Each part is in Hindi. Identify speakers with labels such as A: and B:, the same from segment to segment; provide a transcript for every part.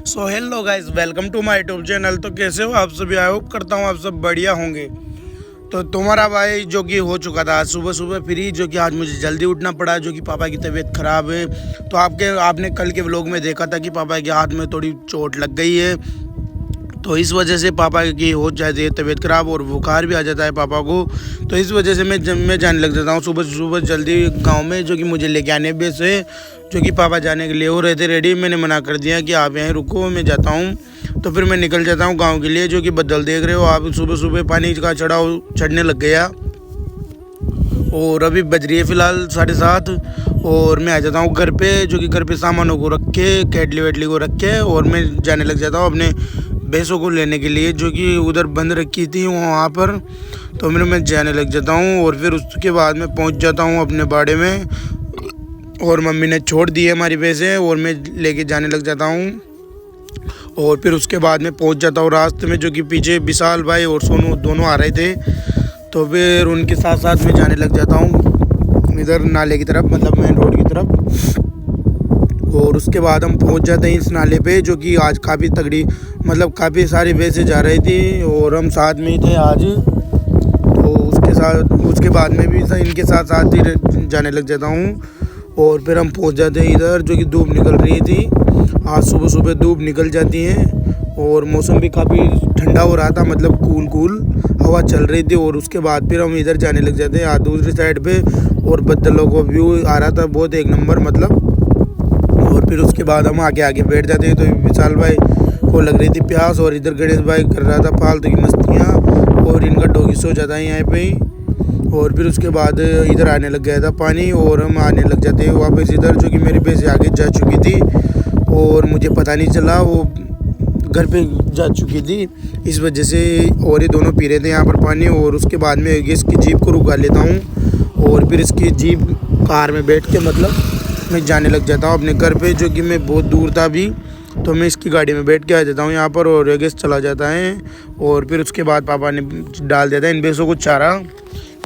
A: So hello guys, welcome to my YouTube channel. तो कैसे हो आप सभी? आई होप करता हूँ आप सब बढ़िया होंगे। तो तुम्हारा भाई जो कि हो चुका था आज सुबह सुबह फ्री, जो कि आज मुझे जल्दी उठना पड़ा, जो कि पापा की तबीयत ख़राब है। तो आपने कल के व्लॉग में देखा था कि पापा के हाथ में थोड़ी चोट लग गई है। तो इस वजह से पापा की हो जाती है तबीयत ख़राब और बुखार भी आ जाता है पापा को। तो इस वजह से मैं जाने लग जाता हूँ सुबह सुबह जल्दी गांव में, जो कि मुझे लेके आने भी से, जो कि पापा जाने के लिए हो रहे थे रेडी। मैंने मना कर दिया कि आप यहीं रुको, मैं जाता हूँ। तो फिर मैं निकल जाता हूँ गांव के लिए। जो कि बदल देख रहे हो आप, सुबह सुबह पानी का चढ़ाव चढ़ने लग गया और अभी बज रही है फ़िलहाल 7:30 और मैं आ जाता हूँ घर पे। जो कि घर पे सामानों को रख के, केटली वेटली को रख के, और मैं जाने लग जाता हूँ अपने भैंसों को लेने के लिए, जो कि उधर बंद रखी थी वहाँ पर। तो मैं जाने लग जाता हूँ और फिर उसके बाद मैं पहुँच जाता हूँ अपने बाड़े में, और मम्मी ने छोड़ दी है हमारी भैंसें और मैं लेके जाने लग जाता हूँ। और फिर उसके बाद मैं पहुँच जाता हूँ रास्ते में, जो कि पीछे विशाल भाई और सोनू दोनों आ रहे थे। तो फिर उनके साथ साथ मैं जाने लग जाता हूँ इधर नाले की तरफ, मतलब मेन रोड की तरफ। और उसके बाद हम पहुँच जाते हैं इस नाले पे, जो कि आज काफ़ी तगड़ी, मतलब काफ़ी सारी भैंसें जा रही थी और हम साथ में ही थे आज। तो उसके बाद में भी इनके साथ साथ ही जाने लग जाता हूँ। और फिर हम पहुँच जाते हैं इधर, जो कि धूप निकल रही थी। आज सुबह सुबह धूप निकल जाती है और मौसम भी काफ़ी ठंडा हो रहा था, मतलब कूल हवा चल रही थी। और उसके बाद फिर हम इधर जाने लग जाते हैं आज दूसरी साइड पे, और बदलों का व्यू आ रहा था बहुत एक नंबर, मतलब। और फिर उसके बाद हम आगे बैठ जाते हैं। तो विशाल भाई को लग रही थी प्यास और इधर गणेश भाई कर रहा था फालतू की मस्तियाँ, और इनका डॉगी सो जाता है यहाँ पे ही। और फिर उसके बाद इधर आने लग गया था पानी और हम आने लग जाते हैं वापस इधर, जो कि मेरी भैंस आगे जा चुकी थी और मुझे पता नहीं चला, वो घर पे जा चुकी थी इस वजह से। और ये दोनों पी रहे थे यहाँ पर पानी। और उसके बाद में इसकी जीप को रुका लेता हूँ और फिर इसकी जीप कार में बैठ के, मतलब मैं जाने लग जाता हूँ अपने घर पे, जो कि मैं बहुत दूर था अभी। तो मैं इसकी गाड़ी में बैठ के आ जाता हूँ यहाँ पर और गैस चला जाता है। और फिर उसके बाद पापा ने डाल देता है इन भैंसों को चारा,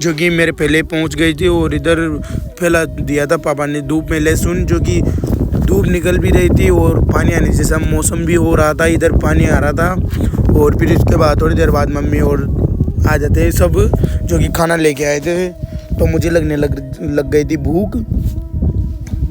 A: जो कि मेरे पहले पहुँच गई थी। और इधर फैला दिया था पापा ने धूप में लहसुन, जो कि धूप निकल भी रही थी और पानी आने जैसा मौसम भी हो रहा था, इधर पानी आ रहा था। और फिर इसके बाद थोड़ी देर बाद मम्मी और आ जाते हैं सब, जो कि खाना लेके आए थे। तो मुझे लग गई थी भूख,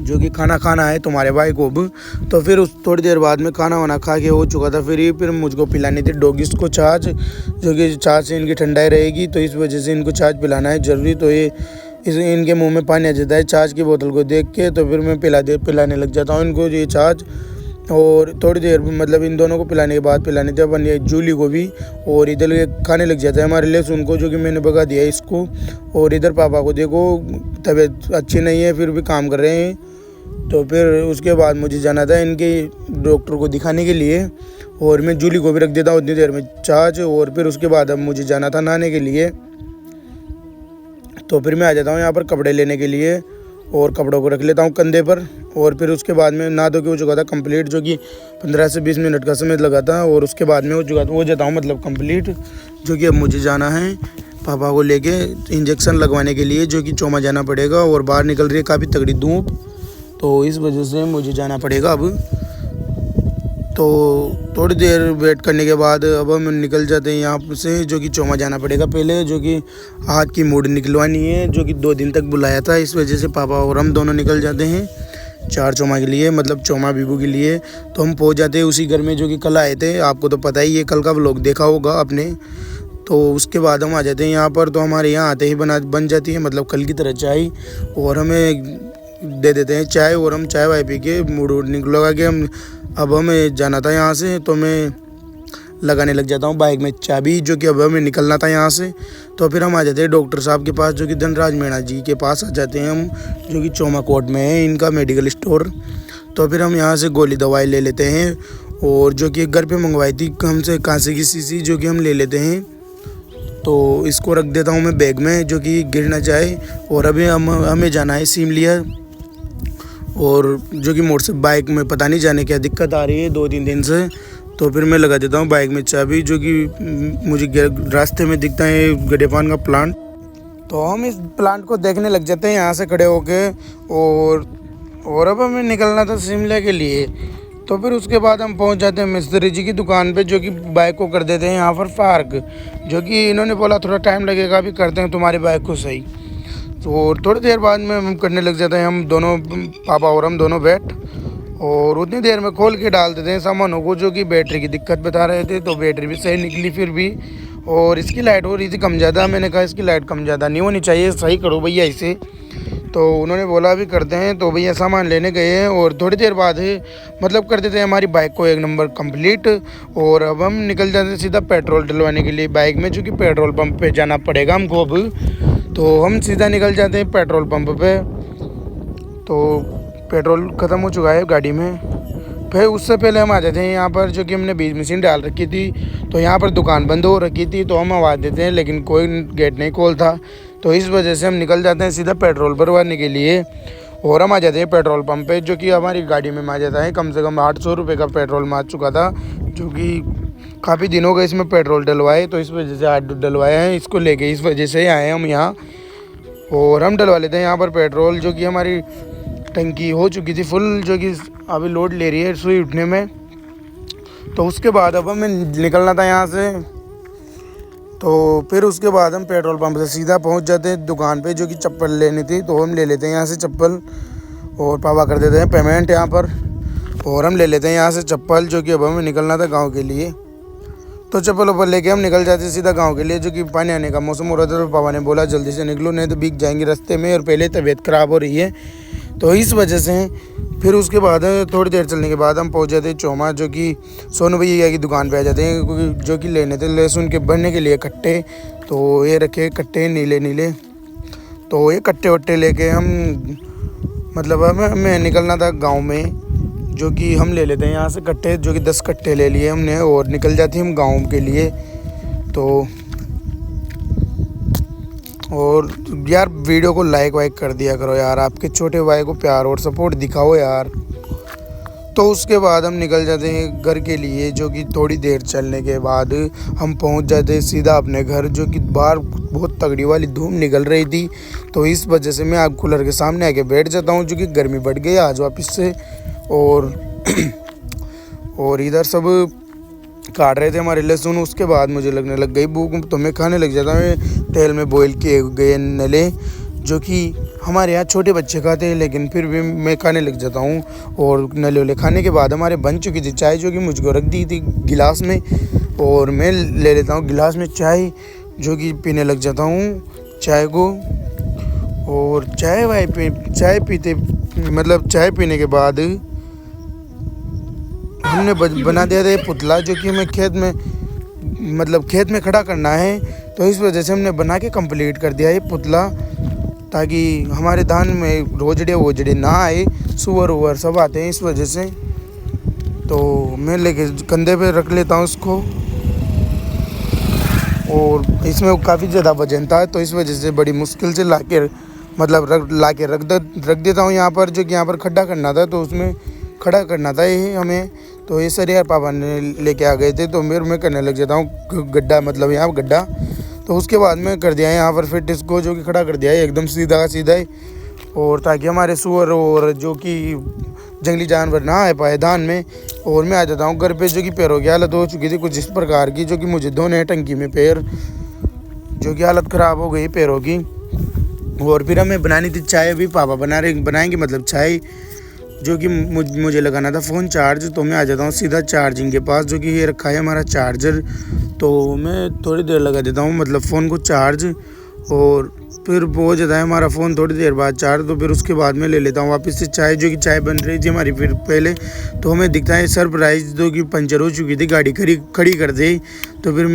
A: जो कि खाना है तुम्हारे भाई को अब। तो फिर उस थोड़ी देर बाद में खाना वाना खा के हो चुका था फिर मुझको पिलानी थी डॉगिस को छाछ, जो कि छाछ से इनकी ठंडाई रहेगी। तो इस वजह से इनको छाछ पिलाना है ज़रूरी। तो इनके मुंह में पानी आ जाता है छाछ की बोतल को देख के। तो फिर मैं पिलाने लग जाता हूँ इनको ये छाछ। और थोड़ी देर, मतलब इन दोनों को पिलाने के बाद पिलाने थे अपन ये जूली को भी। और इधर ये खाने लग जाता है हमारे लहसुन को, जो कि मैंने भगा दिया इसको। और इधर पापा को देखो तबीयत अच्छी नहीं है, फिर भी काम कर रहे हैं। तो फिर उसके बाद मुझे जाना था इनके डॉक्टर को दिखाने के लिए, और मैं जूली को भी रख देता हूँ उतनी देर में छाछ। और फिर उसके बाद अब मुझे जाना था नहाने के लिए। तो फिर मैं आ जाता हूँ यहाँ पर कपड़े लेने के लिए और कपड़ों को रख लेता हूँ कंधे पर। और फिर उसके बाद में नहा धो के हो चुका था कंप्लीट, जो कि 15 से 20 मिनट का समय लगा था। और उसके बाद में हो जाता हूँ मतलब कंप्लीट, जो कि अब मुझे जाना है पापा को लेके इंजेक्शन लगवाने के लिए, जो कि चौमा जाना पड़ेगा। और बाहर निकल रही है काफ़ी तगड़ी धूप, तो इस वजह से मुझे जाना पड़ेगा अब। तो थोड़ी देर वेट करने के बाद अब हम निकल जाते हैं यहाँ से, जो कि चौमा जाना पड़ेगा पहले, जो कि हाथ की मूड निकलवानी है, जो कि 2 दिन तक बुलाया था। इस वजह से पापा और हम दोनों निकल जाते हैं 4 चौमा के लिए, मतलब चौमा बीबू के लिए। तो हम पहुँच जाते हैं उसी घर में जो कि कल आए थे। आपको तो पता ही है, कल का व्लॉग देखा होगा आपने। तो उसके बाद हम आ जाते हैं यहाँ पर। तो हमारे यहाँ आते ही बन जाती है, मतलब कल की तरह चाय, और हमें दे देते हैं चाय। और हम चाय वाय पी के मूड लगा के अब हमें जाना था यहाँ से। तो मैं लगाने लग जाता हूँ बाइक में चाबी, जो कि अब हमें निकलना था यहाँ से। तो फिर हम आ जाते हैं डॉक्टर साहब के पास, जो कि धनराज मीणा जी के पास आ जाते हैं हम, जो कि चौमा कोट में है इनका मेडिकल स्टोर। तो फिर हम यहाँ से गोली दवाई ले लेते हैं, और जो कि घर पे मंगवाई थी हमसे कांसे की शीशी, जो कि हम ले लेते हैं। तो इसको रख देता हूँ मैं बैग में, जो कि गिर ना जाए। और अभी हमें जाना है सिमलिया, और जो कि मोटर से बाइक में पता नहीं जाने क्या दिक्कत आ रही है 2-3 दिन से। तो फिर मैं लगा देता हूँ बाइक में चाबी, जो कि मुझे रास्ते में दिखता है गडेपान का प्लांट। तो हम इस प्लांट को देखने लग जाते हैं यहाँ से खड़े होके। और अब हमें निकलना था शिमला के लिए। तो फिर उसके बाद हम पहुंच जाते हैं मिस्त्री जी की दुकान पे, जो कि बाइक को कर देते हैं यहाँ पर पार्क। जो कि इन्होंने बोला थोड़ा टाइम लगेगा, अभी करते हैं तुम्हारी बाइक को सही। तो थोड़ी देर बाद में हम करने लग जाते हैं, हम दोनों, पापा और हम दोनों बैठ, और उतनी देर में खोल के डाल देते हैं सामानों को, जो कि बैटरी की दिक्कत बता रहे थे। तो बैटरी भी सही निकली फिर भी, और इसकी लाइट हो रही थी कम ज़्यादा। मैंने कहा इसकी लाइट कम ज़्यादा नहीं होनी चाहिए, सही करो भैया इसे। तो उन्होंने बोला भी करते हैं। तो भैया सामान लेने गए हैं, और थोड़ी देर बाद मतलब कर देते हैं हमारी बाइक को 1 नंबर कंप्लीट। और अब हम निकल जाते हैं सीधा पेट्रोल डलवाने के लिए बाइक में, चूँकि पेट्रोल पंप पे जाना पड़ेगा हमको अब। तो हम सीधा निकल जाते हैं पेट्रोल पंप पे। तो पेट्रोल ख़त्म हो चुका है गाड़ी में। फिर उससे पहले हम आ जाते हैं यहाँ पर, जो कि हमने बीज मशीन डाल रखी थी। तो यहाँ पर दुकान बंद हो रखी थी, तो हम आवाज़ देते हैं लेकिन कोई गेट नहीं खोलता। तो इस वजह से हम निकल जाते हैं सीधा पेट्रोल भरवाने के लिए, और हम आ जाते हैं पेट्रोल पंप पे, जो कि हमारी गाड़ी में आ जाता है कम से कम 800 रुपये का पेट्रोल मार चुका था, जो कि काफ़ी दिन हो गए इसमें पेट्रोल डलवाए। तो इस वजह से आज डलवाए हैं इसको लेके, इस वजह से आए हम यहाँ, और हम डलवा लेते हैं यहाँ पर पेट्रोल। जो कि हमारी टंकी हो चुकी थी फुल, जो कि अभी लोड ले रही है सुई उठने में। तो उसके बाद अब हमें निकलना था यहाँ से। तो फिर उसके बाद हम पेट्रोल पंप से सीधा पहुँच जाते हैं दुकान पे, जो कि चप्पल लेनी थी। तो हम ले लेते हैं यहाँ से चप्पल, और पापा कर देते हैं पेमेंट यहाँ पर, और हम ले लेते हैं यहाँ से चप्पल, जो कि अब हमें निकलना था गाँव के लिए। तो चप्पल ऊपर लेके हम निकल जाते हैं सीधा गांव के लिए, जो कि पानी आने का मौसम हो रहा था। तो पापा ने बोला जल्दी से निकलो, नहीं तो भीग जाएंगे रास्ते में, और पहले तबीयत ख़राब हो रही है। तो इस वजह से फिर उसके बाद थोड़ी देर चलने के बाद हम पहुंच जाते हैं चौमा, जो कि सोनू भैया की दुकान पे आ जाते हैं, क्योंकि जो कि लेने थे लहसुन के भरने के लिए कट्टे। तो ये रखे कट्टे नीले नीले, तो ये कट्टे वट्टे लेके हम मतलब हमें निकलना था गाँव में, जो कि हम ले लेते हैं यहाँ से कट्टे, जो कि 10 कट्टे ले लिए हमने, और निकल जाते हैं हम गाँव के लिए। तो और यार वीडियो को लाइक वाइक कर दिया करो यार, आपके छोटे भाई को प्यार और सपोर्ट दिखाओ यार। तो उसके बाद हम निकल जाते हैं घर के लिए, जो कि थोड़ी देर चलने के बाद हम पहुंच जाते हैं सीधा अपने घर, जो कि बाहर बहुत तगड़ी वाली धूप निकल रही थी। तो इस वजह से मैं आप कूलर के सामने आके बैठ जाता हूं, जो कि गर्मी बढ़ गई आज वापस से। और इधर सब काट रहे थे हमारे लहसुन। उसके बाद मुझे लगने लग गई भूख, तो मैं खाने लग जाता हूँ तेल में बॉईल किए गए नले, जो कि हमारे यहाँ छोटे बच्चे खाते हैं, लेकिन फिर भी मैं खाने लग जाता हूँ। और नले वले खाने के बाद हमारे बन चुकी थी चाय, जो कि मुझको रख दी थी गिलास में, और मैं ले लेता हूँ गिलास में चाय, जो कि पीने लग जाता हूँ चाय को। और चाय पीते मतलब चाय पीने के बाद हमने बना दिया था पुतला, जो कि हमें खेत में खड़ा करना है। तो इस वजह से हमने बना के कंप्लीट कर दिया ये पुतला, ताकि हमारे धान में रोजड़े वोजड़े ना आए, सुअर उवर सब आते हैं इस वजह से। तो मैं लेके कंधे पे रख लेता हूँ उसको, और इसमें काफ़ी ज़्यादा वजन था, तो इस वजह से बड़ी मुश्किल से ला के रख देता हूँ यहाँ पर, जो कि यहाँ पर खड्डा करना था, तो उसमें खड़ा करना था ये हमें। तो ये सर यार पापा ने लेके आ गए थे, तो मैं करने लग जाता हूँ गड्ढा, मतलब यहाँ गड्ढा। तो उसके बाद में कर दिया है यहाँ पर फिट इसको, जो कि खड़ा कर दिया है एकदम सीधा ही, और ताकि हमारे सूअर और जो कि जंगली जानवर ना आ पाए धान में। और मैं आ जाता हूँ घर पे, जो कि पैरों की हालत हो चुकी थी कुछ इस प्रकार की, जो कि मुझे धोने हैं टंकी में पैर, जो कि हालत ख़राब हो गई पैरों की। और फिर हमें बनानी थी चाय, भी पापा बनाएंगे मतलब चाय, जो कि मुझे लगाना था फ़ोन चार्ज। तो मैं आ जाता हूँ सीधा चार्जिंग के पास, जो कि ये रखा है हमारा चार्जर। तो मैं थोड़ी देर लगा देता हूँ मतलब फ़ोन को चार्ज, और फिर हो जाता है हमारा फ़ोन थोड़ी देर बाद चार्ज। तो फिर उसके बाद में ले लेता हूँ वापस से चाय, जो कि चाय बन रही थी हमारी फिर पहले। तो हमें दिखता है सरप्राइज़, जो कि पंचर हो चुकी थी, गाड़ी खड़ी कर दी। तो फिर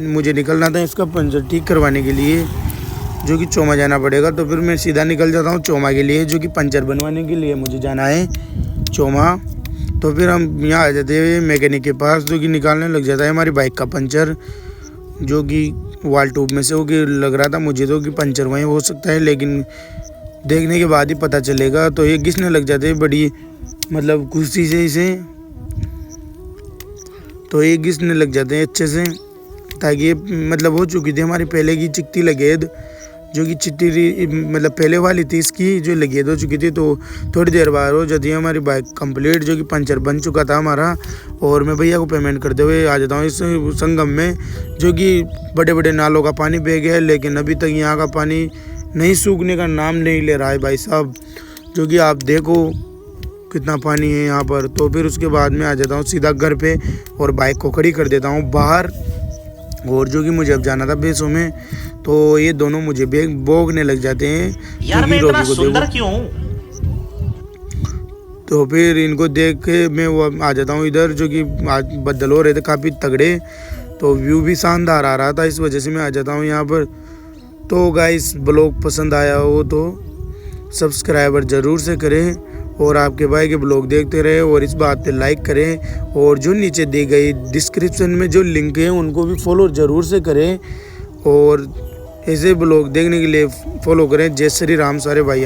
A: मुझे निकलना था इसका पंचर ठीक करवाने के लिए, जो कि चौमा जाना पड़ेगा। तो फिर मैं सीधा निकल जाता हूँ चौमा के लिए, जो कि पंचर बनवाने के लिए मुझे जाना है चौमा। तो फिर हम यहाँ आ जाते हैं मैकेनिक के पास, जो कि निकालने लग जाता है हमारी बाइक का पंचर, जो कि वाल ट्यूब में से होकर लग रहा था मुझे तो कि पंचर वहीं हो सकता है, लेकिन देखने के बाद ही पता चलेगा। तो ये घिसने लग जाते हैं बड़ी मतलब खुशी से इसे, तो ये घिसने लग जाते हैं अच्छे से, ताकि ये मतलब हो चुकी थी हमारी पहले की चिकती लगेद, जो कि चिट्ठी मतलब पहले वाली थी इसकी जो लगेद हो चुकी थी, तो थोड़ी देर बाद हो जाती है हमारी बाइक कंप्लीट, जो कि पंचर बन चुका था हमारा। और मैं भैया को पेमेंट करते हुए आ जाता हूँ इस संगम में, जो कि बड़े बड़े नालों का पानी बह गया है, लेकिन अभी तक यहाँ का पानी नहीं सूखने का नाम नहीं ले रहा है भाई साहब, जो कि आप देखो कितना पानी है यहाँ पर। तो फिर उसके बाद में आ जाता हूँ सीधा घर पे और बाइक को खड़ी कर देता हूँ बाहर। और जो कि मुझे अब जाना था बेसों में, तो ये दोनों मुझे भोगने लग जाते हैं
B: यार मैं इतना सुंदर क्यों हूँ।
A: तो फिर इनको देख के मैं वो आ जाता हूँ इधर, जो कि आज बदल हो रहे थे काफ़ी तगड़े, तो व्यू भी शानदार आ रहा था, इस वजह से मैं आ जाता हूँ यहाँ पर। तो गाइस ब्लॉग पसंद आया हो तो सब्सक्राइबर ज़रूर से करें और आपके भाई के ब्लॉग देखते रहे, और इस बात पे लाइक करें, और जो नीचे दी गई डिस्क्रिप्शन में जो लिंक है उनको भी फॉलो ज़रूर से करें, और ऐसे ब्लॉग देखने के लिए फॉलो करें। जय श्री राम सारे भाइयों।